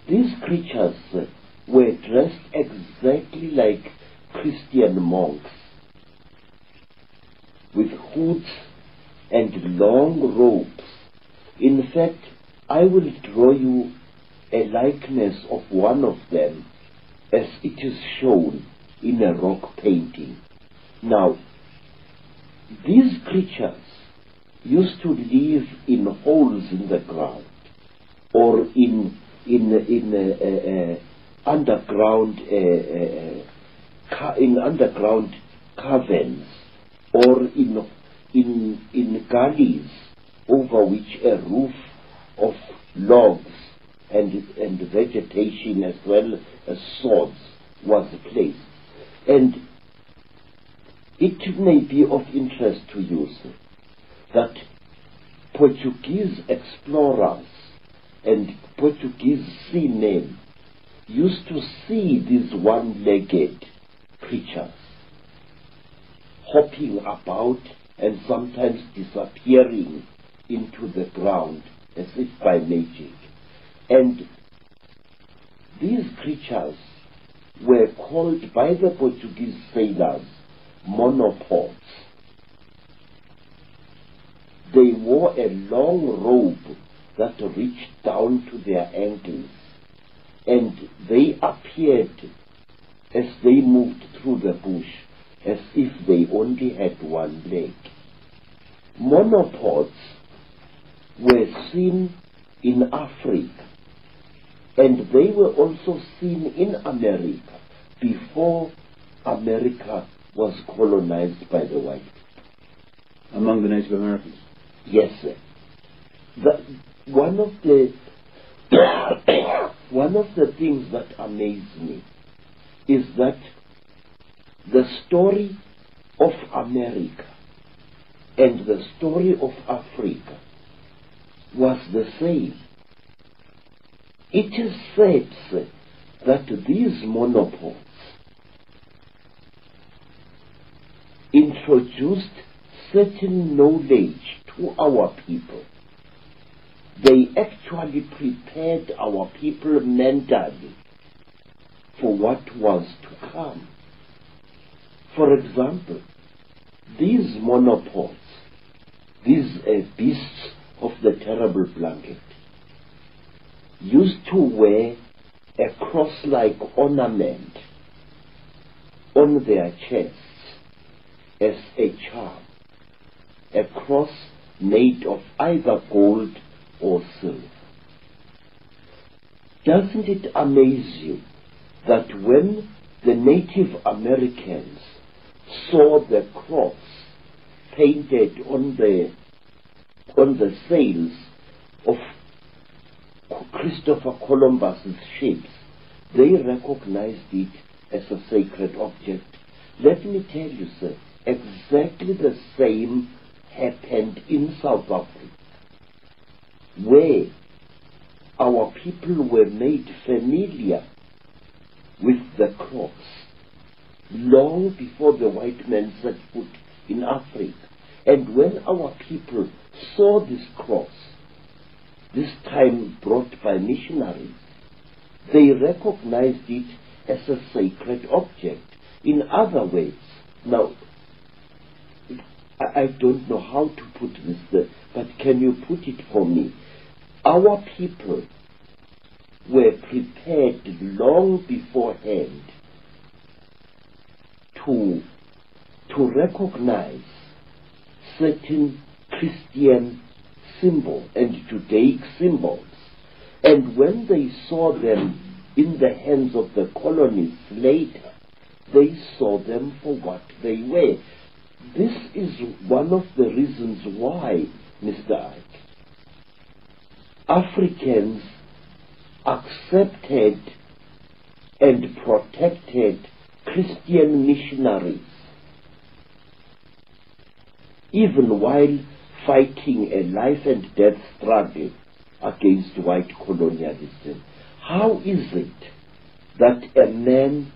these creatures were dressed exactly like Christian monks, with hoods and long robes. In fact, I will draw you a likeness of one of them as it is shown in a rock painting. Now, these creatures used to live in holes in the ground, or in underground caverns, or in gullies over which a roof of logs and vegetation as well as sods was placed. And it may be of interest to you, sir, that Portuguese explorers and Portuguese seamen used to see these one-legged creatures hopping about and sometimes disappearing into the ground as if by magic. And these creatures were called by the Portuguese sailors monopods. They wore a long robe that reached down to their ankles, and they appeared as they moved through the bush as if they only had one leg. Monopods were seen in Africa, and they were also seen in America before America was colonized by the white people. Among the Native Americans? Yes, sir. One of the things that amaze me is that the story of America and the story of Africa was the same. It is said, sir, that these monopods introduced certain knowledge to our people. They actually prepared our people mentally for what was to come. For example, these monopods, these beasts of the terrible blanket, used to wear a cross-like ornament on their chests as a charm, a cross made of either gold or silver. Doesn't it amaze you that when the Native Americans saw the cross painted on the sails of Christopher Columbus's ships, they recognized it as a sacred object? Let me tell you, sir, exactly the same happened in South Africa, where our people were made familiar with the cross long before the white man set foot in Africa. And when our people saw this cross, this time brought by missionaries, they recognized it as a sacred object. In other words, now, I don't know how to put this, but can you put it for me? Our people were prepared long beforehand to recognize certain Christian symbols and Judaic symbols. And when they saw them in the hands of the colonists later, they saw them for what they were. This is one of the reasons why, Mr. Icke, Africans accepted and protected Christian missionaries, even while fighting a life and death struggle against white colonialism. How is it that a man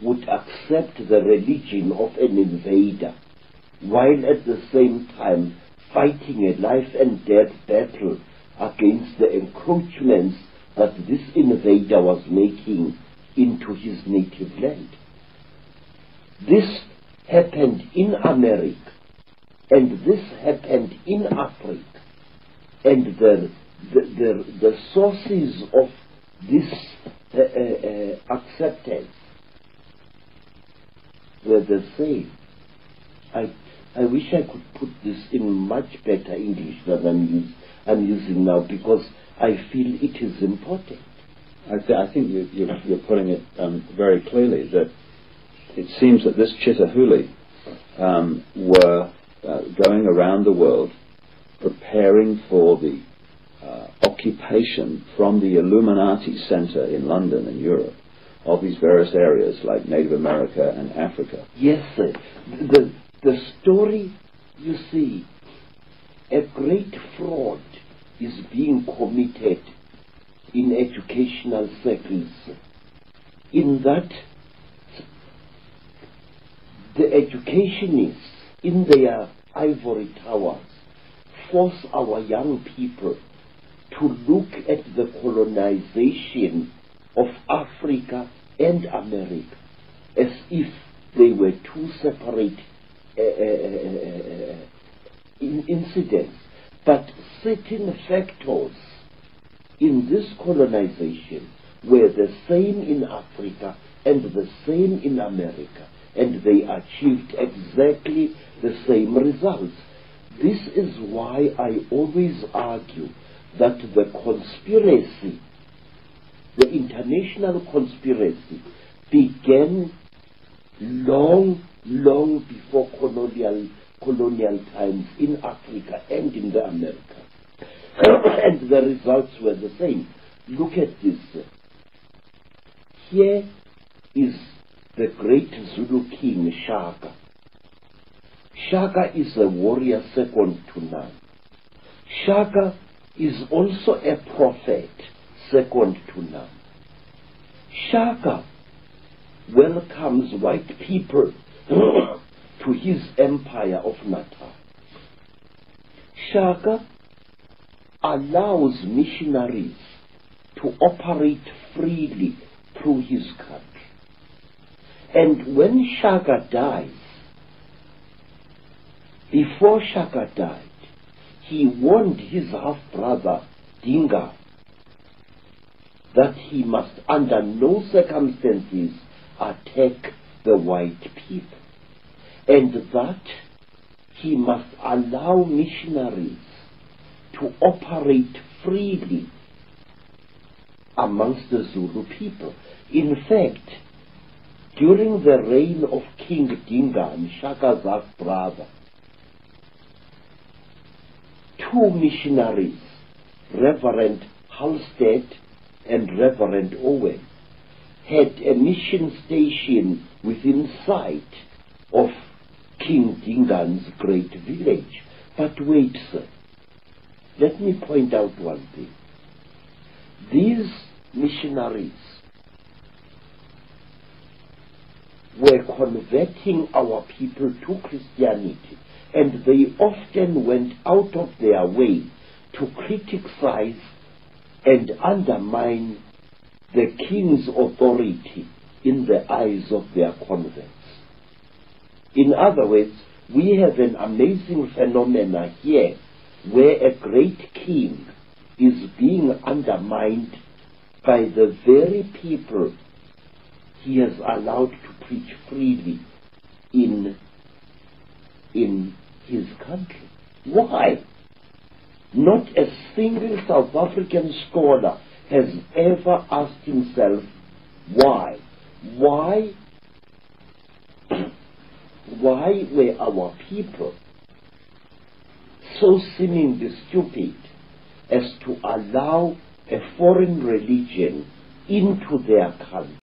would accept the religion of an invader while at the same time fighting a life and death battle against the encroachments that this invader was making into his native land. This happened in America, and this happened in Africa, and the sources of this acceptance were the same. I wish I could put this in much better English than I'm using now, because I feel it is important. I think you're putting it very clearly, that it seems that this Chitahuli were going around the world preparing for the occupation from the Illuminati Center in London and Europe of these various areas like Native America and Africa. Yes, sir. The story, you see, a great fraud is being committed in educational circles, in that the educationists in their ivory towers force our young people to look at the colonization of Africa and America as if they were two separate incidents. But certain factors in this colonization were the same in Africa and the same in America, and they achieved exactly the same results. This is why I always argue that the conspiracy, the international conspiracy, began long before colonial times in Africa and in the America. And the results were the same. Look at this. Here is the great Zulu king Shaka. Shaka is a warrior second to none. Shaka is also a prophet second to none. Shaka welcomes white people to his empire of Natal. Shaka allows missionaries to operate freely through his country. And when Shaka dies, before Shaka died, he warned his half-brother Dinga that he must under no circumstances attack the white people, and that he must allow missionaries to operate freely amongst the Zulu people. In fact, during the reign of King Dinga and Shaka's half-brother, two missionaries, Reverend Halstead and Reverend Owen, had a mission station within sight of King Dinga's great village. But wait, sir, let me point out one thing. These missionaries were converting our people to Christianity, and they often went out of their way to criticize and undermine the king's authority in the eyes of their converts. In other words, we have an amazing phenomena here where a great king is being undermined by the very people he has allowed to preach freely in his country. Why? Not a single South African scholar has ever asked himself why. Why were our people so seemingly stupid as to allow a foreign religion into their country?